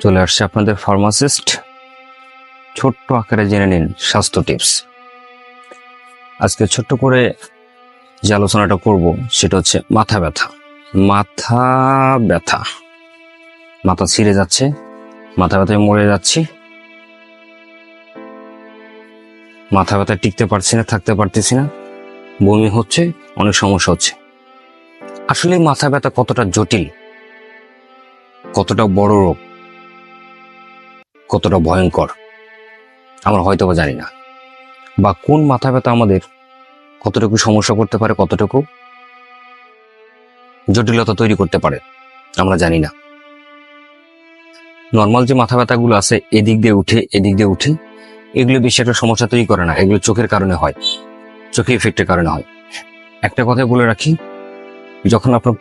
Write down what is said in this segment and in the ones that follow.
চলে আসছে আপনাদের ফার্মাসিস্ট। ছোট্ট আকারে জেনে নিন স্বাস্থ্য টিপস। আজকে ছোট্ট করে যে আলোচনাটা করব সেটা হচ্ছে মাথা ব্যথা। মাথা ব্যথা, মাথা ছিঁড়ে যাচ্ছে, মাথা ব্যথায় মরে যাচ্ছি, মাথা ব্যথায় টিকতে পারছি না, থাকতে পারতেছি না, বমি হচ্ছে, অনেক সমস্যা হচ্ছে। আসলে মাথা ব্যথা কতটা জটিল, কতটা বড় রোগ, কতটা ভয়ঙ্কর আমরা হয়তো বা জানি না, বা কোন মাথা ব্যথা আমাদের কতটুকু সমস্যা করতে পারে, কতটুকু জটিলতা তৈরি করতে পারে আমরা জানি না। নর্মাল যে মাথা ব্যথাগুলো আছে এদিক দিয়ে উঠে এদিক দিয়ে উঠে, এগুলো বেশি একটা সমস্যা তৈরি করে না, এগুলো চোখের কারণে হয়, চোখে ইফেক্টের কারণে হয়। একটা কথা বলে রাখি, যখন আপনার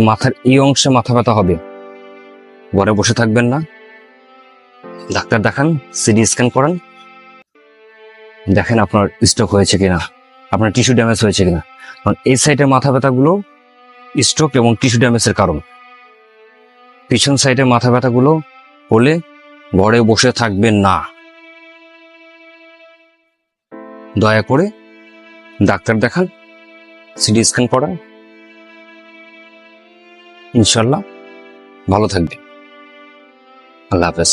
মাথার এই অংশে মাথা ব্যথা হবে, ঘরে বসে থাকবেন না, ডাক্তার দেখান, সিটি স্ক্যান করান, দেখেন আপনার স্ট্রোক হয়েছে কিনা, আপনার টিস্যু ড্যামেজ হয়েছে কিনা। কারণ এই সাইডের মাথা ব্যথাগুলো স্ট্রোক এবং টিস্যু ড্যামেজের কারণ। পিছন সাইডের মাথা ব্যথাগুলো হলে ঘরে বসে থাকবেন না, দয়া করে ডাক্তার দেখান, সিটি স্ক্যান করান, ইনশাল্লাহ ভালো থাকবে। আল্লাহ হাফেজ।